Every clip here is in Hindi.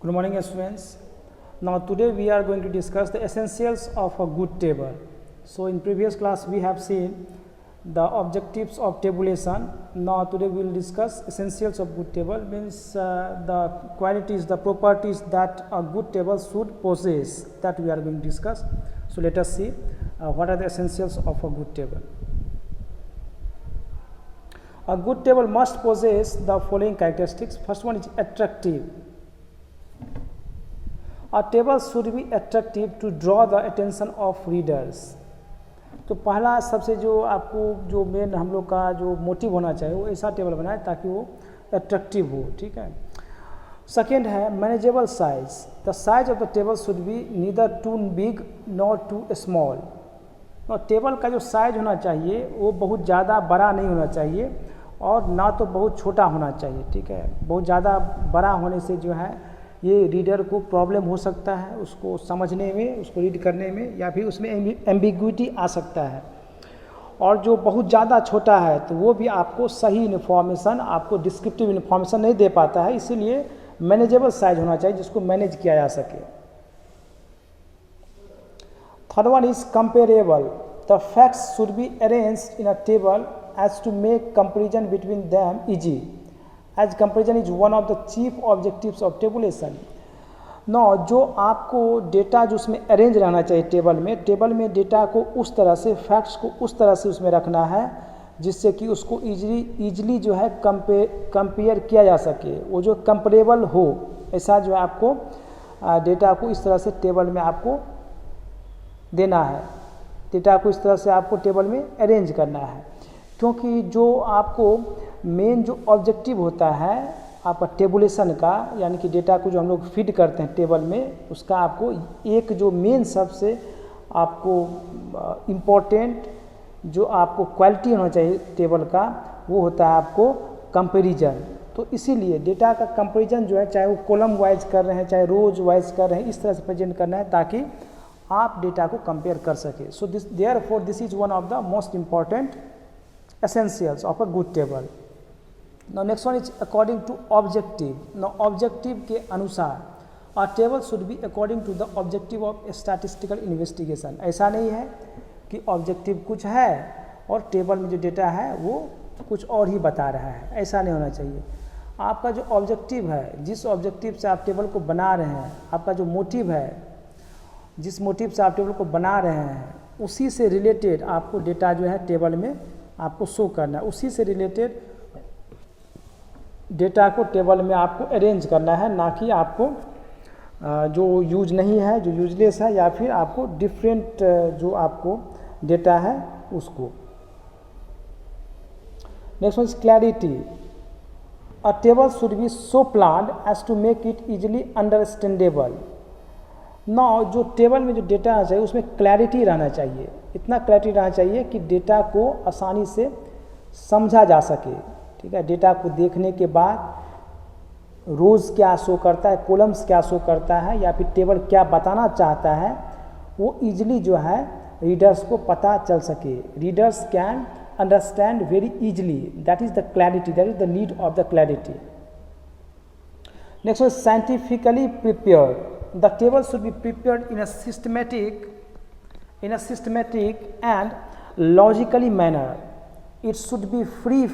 Good morning, students. Now today we are going to discuss the essentials of a good table. So in previous class we have seen the objectives of tabulation. Now today we will discuss essentials of good table, means the qualities, the properties that a good table should possess, that we are going to discuss. So let us see what are the essentials of a good table. A good table must possess the following characteristics. First one is attractive. A table should be attractive to draw the attention of readers. तो पहला सबसे जो आपको जो मेन हम लोग का जो मोटिव होना चाहिए वो ऐसा टेबल बनाए ताकि वो अट्रैक्टिव हो, ठीक है. सेकेंड है manageable size. The size of the table should be neither too big nor too small. और टेबल का जो साइज होना चाहिए वो बहुत ज़्यादा बड़ा नहीं होना चाहिए और ना तो बहुत छोटा होना चाहिए, ठीक है. बहुत ज़्यादा बड़ा होने से जो है ये रीडर को प्रॉब्लम हो सकता है उसको समझने में, उसको रीड करने में, या फिर उसमें एम्बिग्विटी आ सकता है. और जो बहुत ज़्यादा छोटा है तो वो भी आपको सही इन्फॉर्मेशन, आपको डिस्क्रिप्टिव इन्फॉर्मेशन नहीं दे पाता है. इसीलिए मैनेजेबल साइज होना चाहिए जिसको मैनेज किया जा सके. Third one is comparable. The facts should be arranged in a table as to make comparison between them easy, as comparison is one of the chief objectives of tabulation. Now जो आपको डेटा जो उसमें अरेंज रहना चाहिए टेबल में डेटा को उस तरह से, फैक्ट्स को उस तरह से उसमें रखना है जिससे कि उसको इजीली जो है कंपेयर किया जा सके, वो जो कंपेरेबल हो, ऐसा जो है आपको डेटा को इस तरह से टेबल में आपको देना है. डेटा को इस तरह से आपको टेबल में अरेंज करना है, क्योंकि जो आपको मेन जो ऑब्जेक्टिव होता है आपका टेबुलेशन का, यानी कि डेटा को जो हम लोग फीड करते हैं टेबल में, उसका आपको एक जो मेन सबसे आपको इम्पोर्टेंट जो आपको क्वालिटी होना चाहिए टेबल का, वो होता है आपको कंपैरिजन. तो इसीलिए डेटा का कंपैरिजन जो है, चाहे वो कॉलम वाइज कर रहे हैं चाहे रोज वाइज कर रहे हैं, इस तरह से प्रेजेंट करना है ताकि आप डेटा को कंपेयर कर सके. So this therefore this is one of the most important essentials of a good table. Now next one is according to objective. Now objective के अनुसार a table should be according to the objective of statistical investigation. ऐसा नहीं है कि objective कुछ है और टेबल में जो डेटा है वो कुछ और ही बता रहा है, ऐसा नहीं होना चाहिए. आपका जो ऑब्जेक्टिव है, जिस ऑब्जेक्टिव से आप टेबल को बना रहे हैं, आपका जो मोटिव है, जिस मोटिव से आप टेबल को बना रहे हैं, उसी से रिलेटेड आपको डेटा जो है टेबल में आपको शो करना है. उसी से रिलेटेड डेटा को टेबल में आपको अरेंज करना है, ना कि आपको जो यूज नहीं है, जो यूजलेस है, या फिर आपको डिफरेंट जो आपको डेटा है उसको. Next one is clarity. A table should be so planned as to make it easily understandable. ना जो टेबल में जो डेटा आना चाहिए उसमें क्लैरिटी रहना चाहिए, इतना क्लैरिटी रहना चाहिए कि डेटा को आसानी से समझा जा सके, ठीक है. डेटा को देखने के बाद रोज़ क्या शो करता है, कॉलम्स क्या शो करता है, या फिर टेबल क्या बताना चाहता है, वो इजीली जो है रीडर्स को पता चल सके. Readers can understand very easily. That is the clarity, that is the need of the clarity. Next is scientifically prepared. The table should be prepared in a systematic and logically manner. It should be free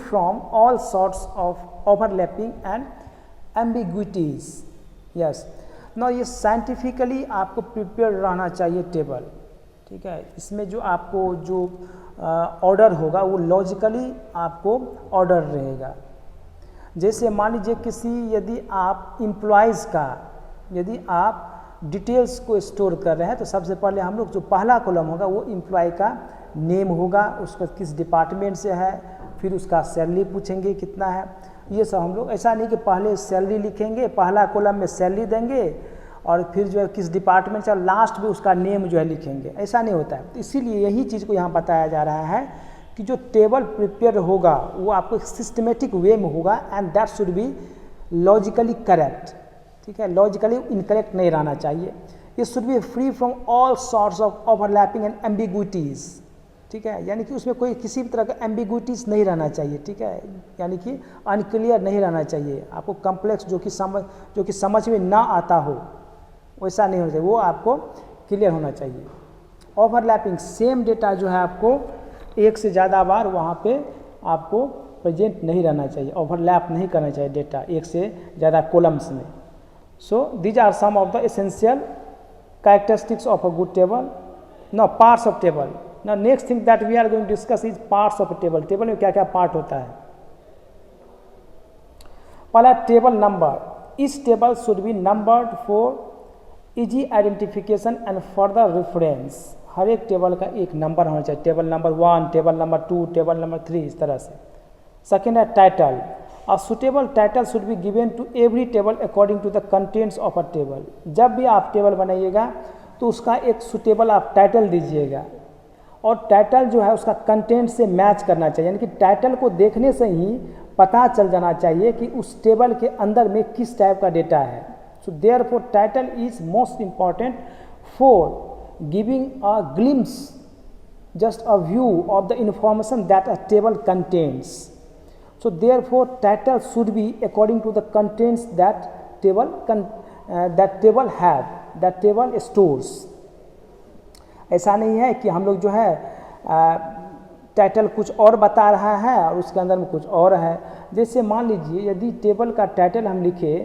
from all sorts of overlapping and ambiguities. Yes. Now ये scientifically आपको prepared रहना चाहिए टेबल, ठीक है. इसमें जो आपको जो ऑर्डर होगा वो लॉजिकली आपको ऑर्डर रहेगा. जैसे मान लीजिए यदि आप एम्प्लॉयज़ का, यदि आप डिटेल्स को स्टोर कर रहे हैं तो सबसे पहले हम लोग जो पहला कॉलम होगा वो एम्प्लॉय का नेम होगा, उसका किस डिपार्टमेंट से है, फिर उसका सैलरी पूछेंगे कितना है. ये सब हम लोग, ऐसा नहीं कि पहले सैलरी लिखेंगे, पहला कॉलम में सैलरी देंगे और फिर जो है किस डिपार्टमेंट से, लास्ट में उसका नेम जो है लिखेंगे, ऐसा नहीं होता है. तो इसीलिए यही चीज़ को यहाँ बताया जा रहा है कि जो टेबल प्रिपेयर होगा वो आपको सिस्टमेटिक वे में होगा and that should be logically correct, ठीक है. लॉजिकली इनकरेक्ट नहीं रहना चाहिए. It should be free from all sorts of overlapping and ambiguities, ठीक है, यानी कि उसमें कोई किसी भी तरह का एम्बिग्विटीज नहीं रहना चाहिए, ठीक है, यानी कि अनक्लियर नहीं रहना चाहिए, आपको कॉम्प्लेक्स जो कि समझ में ना आता हो वैसा नहीं होना चाहिए, वो आपको क्लियर होना चाहिए। ओवरलैपिंग, सेम डेटा जो है आपको एक से ज़्यादा बार वहाँ पे आपको प्रेजेंट नहीं रहना चाहिए, ओवरलैप नहीं करना चाहिए डेटा एक से ज़्यादा कॉलम्स में। So these are some of the essential characteristics of a good table. No parts of table. Now next thing that we are going to discuss is parts of a table. Table में क्या क्या पार्ट होता है। पहला टेबल नंबर, इस table should be numbered for easy identification and further reference. हर एक टेबल का एक नंबर होना चाहिए, table number 1, table number 2, table number 3, इस तरह से। सेकेंड है title, a suitable title should be given to every table according to the contents of a table. जब भी आप टेबल बनाइएगा तो उसका एक सुटेबल आप टाइटल दीजिएगा, और टाइटल जो है उसका कंटेंट से मैच करना चाहिए, यानी कि टाइटल को देखने से ही पता चल जाना चाहिए कि उस टेबल के अंदर में किस टाइप का डेटा है। So therefore title is most important for giving a glimpse, just a view of the information that a table contains. So therefore title should be according to the contents that table have, that table stores. ऐसा नहीं है कि हम लोग जो है टाइटल कुछ और बता रहा है और उसके अंदर में कुछ और है। जैसे मान लीजिए यदि टेबल का टाइटल हम लिखे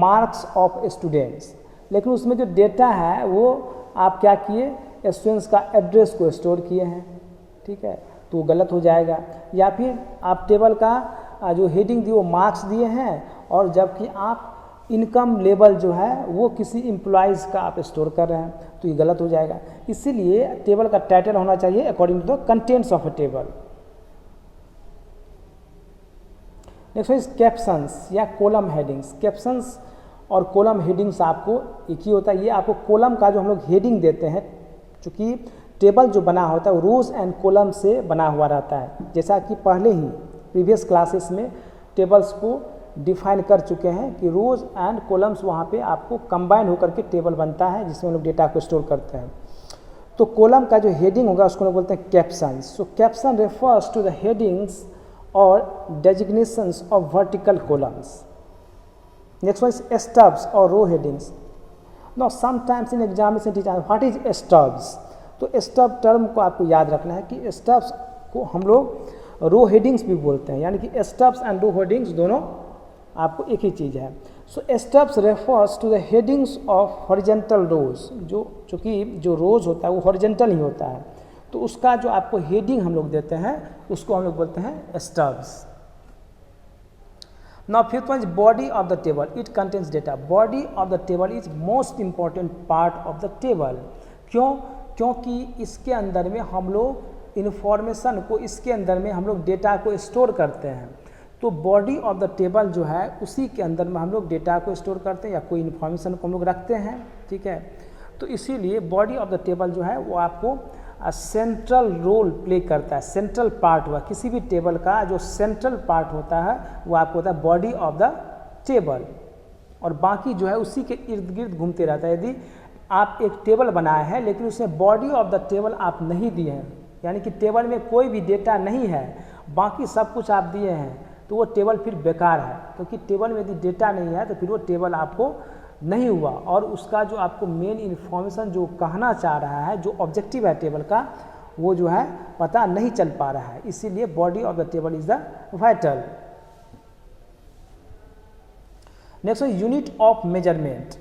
मार्क्स ऑफ स्टूडेंट्स, लेकिन उसमें जो डेटा है वो आप क्या किए, स्टूडेंट्स का एड्रेस को स्टोर किए हैं, ठीक है, तो गलत हो जाएगा। या फिर आप टेबल का जो हेडिंग दिए वो मार्क्स दिए हैं, और जबकि आप इनकम लेवल जो है वो किसी एम्प्लॉयज़ का आप स्टोर कर रहे हैं, तो ये गलत हो जाएगा। इसीलिए टेबल का टाइटल होना चाहिए according to the contents of a table. Next is captions या कॉलम हेडिंग्स। कैप्शंस और कॉलम हेडिंग्स आपको एक ही होता है। ये आपको कॉलम का जो हम लोग हेडिंग देते हैं, चूँकि टेबल जो बना होता है वो रोज़ एंड कॉलम से बना हुआ रहता है, जैसा कि पहले ही प्रीवियस क्लासेस में टेबल्स को डिफाइन कर चुके हैं कि रोज़ एंड कॉलम्स वहाँ पे आपको कंबाइन होकर के टेबल बनता है जिसमें हम लोग डेटा को स्टोर करते हैं। तो कॉलम का जो हेडिंग होगा उसको लोग बोलते हैं captions. So caption refers to the headings और designations of vertical columns. Next one is stubs or row headings. Now sometimes in examination teacher, what is stubs? तो stub टर्म को आपको याद रखना है कि stubs को हम लोग रो हेडिंग्स भी बोलते हैं, यानी कि stubs एंड रो हेडिंग्स दोनों आपको एक ही चीज़ है। सो stubs refers to the headings of horizontal rows, जो चूँकि जो रोज होता है वो हॉरिजेंटल ही होता है, तो उसका जो आपको हेडिंग हम लोग देते हैं उसको हम लोग बोलते हैं stubs। Now fifth one is body of the table. It contains data. Body of the table is most important part of the table. क्यों? क्योंकि इसके अंदर में हम लोग इन्फॉर्मेशन को, इसके अंदर में हम लोग डेटा को स्टोर करते हैं। तो बॉडी ऑफ द टेबल जो है उसी के अंदर में हम लोग डेटा को स्टोर करते हैं या कोई इन्फॉर्मेशन को हम लोग रखते हैं, ठीक है। तो इसीलिए बॉडी ऑफ द टेबल जो है वो आपको सेंट्रल रोल प्ले करता है। सेंट्रल पार्ट हुआ किसी भी टेबल का, जो सेंट्रल पार्ट होता है वो आपको होता है बॉडी ऑफ द टेबल, और बाकी जो है उसी के इर्द गिर्द घूमते रहता है। यदि आप एक टेबल बनाए हैं लेकिन उसमें बॉडी ऑफ द टेबल आप नहीं दिए हैं, यानी कि टेबल में कोई भी डेटा नहीं है, बाकी सब कुछ आप दिए हैं, तो वो टेबल फिर बेकार है, क्योंकि टेबल में यदि डेटा नहीं है तो फिर वो टेबल आपको नहीं हुआ, और उसका जो आपको मेन इन्फॉर्मेशन जो कहना चाह रहा है, जो ऑब्जेक्टिव है टेबल का, वो जो है पता नहीं चल पा रहा है। इसीलिए body of the table is the vital. Next unit of measurement.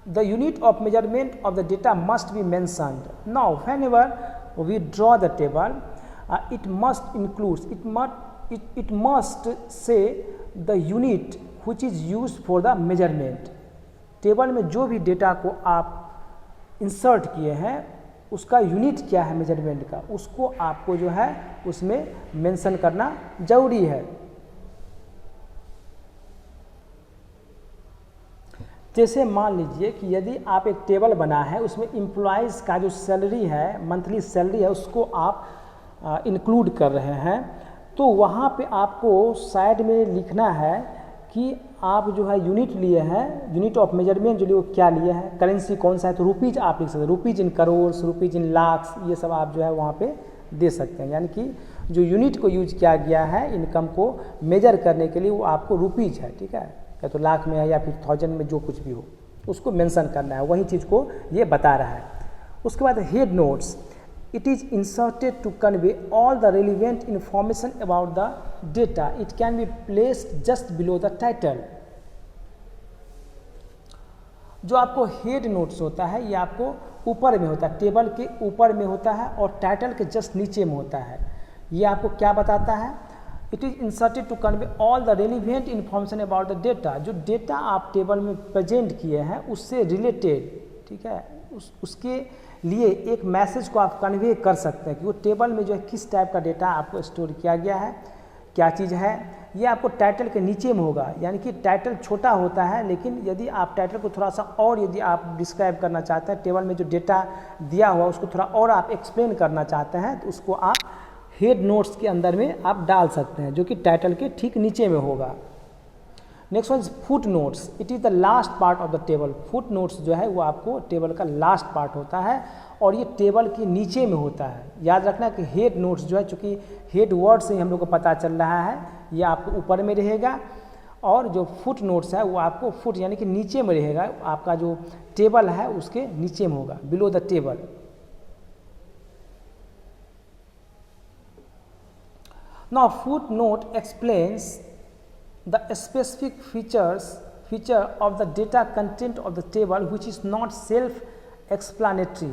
The unit of measurement of the data must be mentioned. Now whenever we draw the table, it must include, it must say the unit which is used for the measurement। Table में जो भी डेटा को आप इंसर्ट किए हैं उसका यूनिट क्या है मेजरमेंट का, उसको आपको जो है उसमें मेंशन करना जरूरी है। जैसे मान लीजिए कि यदि आप एक टेबल बना है, उसमें एम्प्लॉयज़ का जो सैलरी है, मंथली सैलरी है, उसको आप इंक्लूड कर रहे हैं, तो वहाँ पे आपको साइड में लिखना है कि आप जो है यूनिट लिए हैं, यूनिट ऑफ मेजरमेंट जो लिए वो क्या लिए हैं, करेंसी कौन सा है, तो रुपीज़ आप लिख सकते हैं, rupees in crore, rupees in lakhs, ये सब आप जो है वहाँ पे दे सकते हैं। यानी कि जो यूनिट को यूज किया गया है इनकम को मेजर करने के लिए वो आपको रुपीज है, ठीक है, या तो लाख में है या फिर थाउजेंड में, जो कुछ भी हो उसको मेंशन करना है, वही चीज़ को ये बता रहा है। उसके बाद head notes, it is inserted to convey all the relevant information about the data, it can be placed just below the title. जो आपको हेड नोट्स होता है ये आपको ऊपर में होता है, टेबल के ऊपर में होता है और टाइटल के जस्ट नीचे में होता है। ये आपको क्या बताता है? It is inserted to convey all the relevant information about the data, जो डेटा आप टेबल में प्रेजेंट किए हैं उससे रिलेटेड, ठीक है, उसके लिए एक मैसेज को आप कन्वे कर सकते हैं कि वो टेबल में जो है किस टाइप का डेटा आपको स्टोर किया गया है, क्या चीज़ है। ये आपको टाइटल के नीचे में होगा, यानी कि टाइटल छोटा होता है, लेकिन यदि आप टाइटल को थोड़ा सा और यदि आप डिस्क्राइब करना चाहते हैं, टेबल में जो डेटा दिया हुआ उसको थोड़ा और आप एक्सप्लेन करना चाहते हैं, तो उसको आप हेड नोट्स के अंदर में आप डाल सकते हैं, जो कि टाइटल के ठीक नीचे में होगा। Next one is foot notes, it is the last part of the table. Foot notes जो है वो आपको टेबल का लास्ट पार्ट होता है और ये टेबल के नीचे में होता है। याद रखना कि हेड नोट्स जो है, चूँकि हेड वर्ड से ही हम लोग को पता चल रहा है, ये आपको ऊपर में रहेगा, और जो फुट नोट्स है वो आपको फुट यानी कि नीचे में रहेगा, आपका जो टेबल है उसके नीचे में होगा, below the table. Now footnote explains the specific feature of the data content of the table which is not self-explanatory,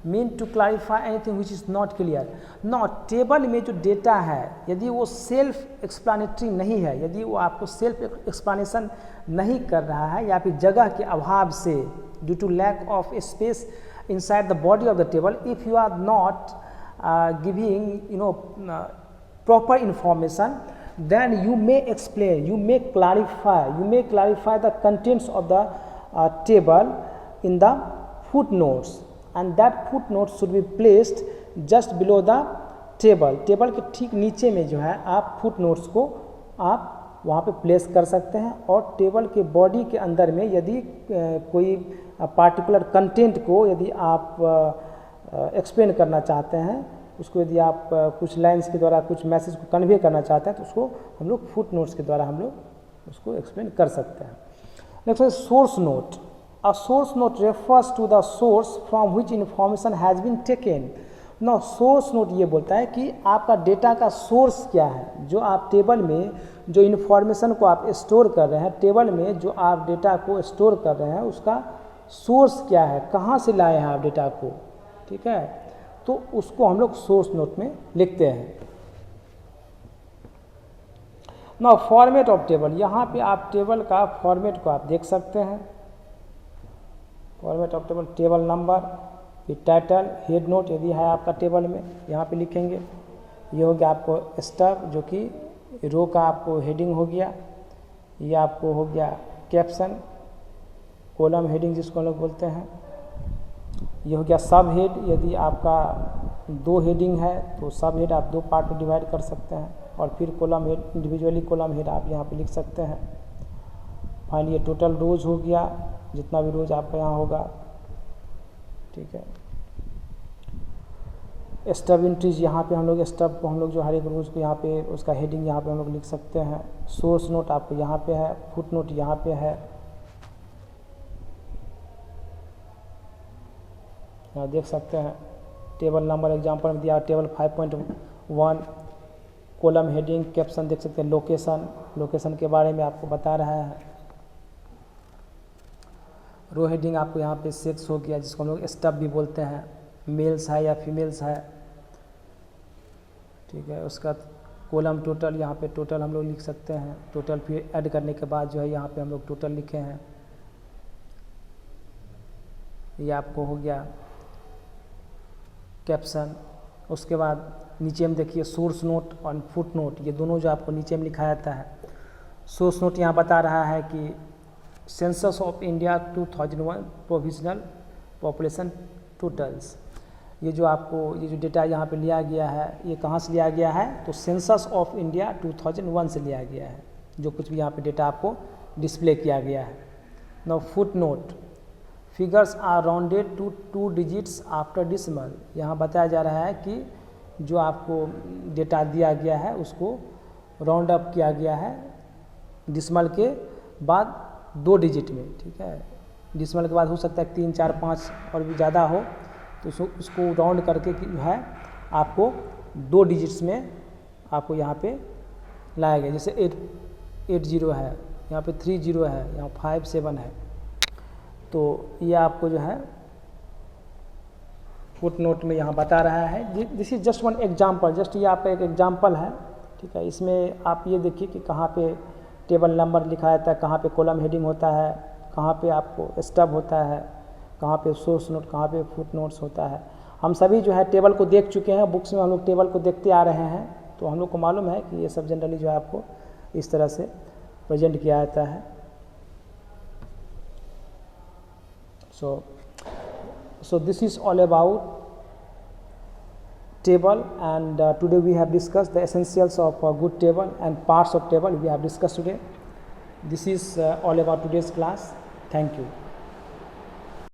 mean to clarify anything which is not clear. Now table में जो डेटा है यदि वो सेल्फ एक्सप्लानेटरी नहीं है, यदि वो आपको सेल्फ एक्सप्लानेशन नहीं कर रहा है या फिर जगह के अभाव से, due to lack of space inside the body of the table, if you are not giving proper information, then you may explain, you may clarify the contents of the table in the footnotes, and that footnote should be placed just below the table. Table के ठीक नीचे में जो है आप footnotes को आप वहाँ पे प्लेस कर सकते हैं, और टेबल के बॉडी के अंदर में यदि कोई पार्टिकुलर कंटेंट को यदि आप एक्सप्लेन करना चाहते हैं, उसको यदि आप कुछ लाइंस के द्वारा कुछ मैसेज को कन्वे करना चाहते हैं, तो उसको हम लोग फुट नोट्स के द्वारा हम लोग उसको एक्सप्लेन कर सकते हैं। नेक्स्ट है source note. A source note refers to the source from which information has been taken. Now source note ये बोलता है कि आपका डेटा का सोर्स क्या है, जो आप टेबल में जो इन्फॉर्मेशन को आप स्टोर कर रहे हैं, टेबल में जो आप डेटा को स्टोर कर रहे हैं उसका सोर्स क्या है, कहाँ से लाए हैं आप डेटा को, ठीक है, तो उसको हम लोग सोर्स नोट में लिखते हैं। नाउ फॉर्मेट ऑफ टेबल, यहाँ पे आप टेबल का फॉर्मेट को आप देख सकते हैं। Format of table, table number, फिर टाइटल, हेड नोट यदि है आपका टेबल में यहाँ पे लिखेंगे। ये हो गया आपको स्टब, जो कि रो का आपको हेडिंग हो गया। ये आपको हो गया कैप्शन, कॉलम हेडिंग जिसको हम लोग बोलते हैं। ये हो गया सब हेड, यदि आपका दो हेडिंग है तो सब हेड आप दो पार्ट में डिवाइड कर सकते हैं, और फिर column head, individually column head आप यहाँ पे लिख सकते हैं। फाइनली ये टोटल रोज हो गया, जितना भी रोज आपका यहाँ होगा, ठीक है। स्टब एंट्रीज, यहाँ पे हम लोग स्टब को हम लोग जो हर एक रोज को यहाँ पे उसका हेडिंग यहाँ पे हम लोग लिख सकते हैं। सोर्स नोट आपको यहाँ पे है, फुट नोट यहाँ पे है, यहाँ देख सकते हैं। टेबल नंबर एग्जांपल में दिया, टेबल 5.1, कॉलम हेडिंग, कैप्शन देख सकते हैं। लोकेशन के बारे में आपको बता रहा है। रो हेडिंग आपको यहाँ पे सेक्स हो गया, जिसको हम लोग स्टब भी बोलते हैं, मेल्स है या फीमेल्स है, ठीक है। उसका कॉलम टोटल, यहाँ पे टोटल हम लोग लिख सकते हैं। टोटल फिर ऐड करने के बाद जो है यहाँ पे हम लोग टोटल लिखे हैं। ये आपको हो गया कैप्शन। उसके बाद नीचे में देखिए सोर्स नोट और फुट नोट, ये दोनों जो आपको नीचे में लिखा जाता है। सोर्स नोट यहाँ बता रहा है कि census of India 2001 provisional population totals, ये जो आपको ये जो डेटा यहाँ पे लिया गया है, ये कहाँ से लिया गया है, तो सेंसस ऑफ इंडिया 2001 से लिया गया है, जो कुछ भी यहाँ पे डेटा आपको डिस्प्ले किया गया है। Now foot note, figures are rounded to 2 digits after decimal. यहाँ बताया जा रहा है कि जो आपको डेटा दिया गया है उसको राउंड अप किया गया है डिसमल के बाद 2 डिजिट में, ठीक है। डिसमल के बाद हो सकता है 3, 4, 5 और भी ज़्यादा हो, तो उसको राउंड करके जो है आपको 2 डिजिट्स में आपको यहाँ पे लाया गया। जैसे 8 है, यहाँ पे 30 है, यहाँ 5, 7 है। तो ये आपको जो है फुट नोट में यहाँ बता रहा है। This is just one example, just ये आपका एक एग्जाम्पल है, ठीक है। इसमें आप ये देखिए कि कहाँ पे टेबल नंबर लिखा रहता है, कहाँ पे कॉलम हेडिंग होता है, कहाँ पे आपको स्टब होता है, कहाँ पे सोर्स नोट, कहाँ पे फुट नोट्स होता है। हम सभी जो है टेबल को देख चुके हैं, बुक्स में हम लोग टेबल को देखते आ रहे हैं, तो हम लोग को मालूम है कि ये सब जनरली जो है आपको इस तरह से प्रेजेंट किया जाता है। So this is all about table, and today we have discussed the essentials of a good table and parts of table we have discussed today. This is all about today's class. Thank you.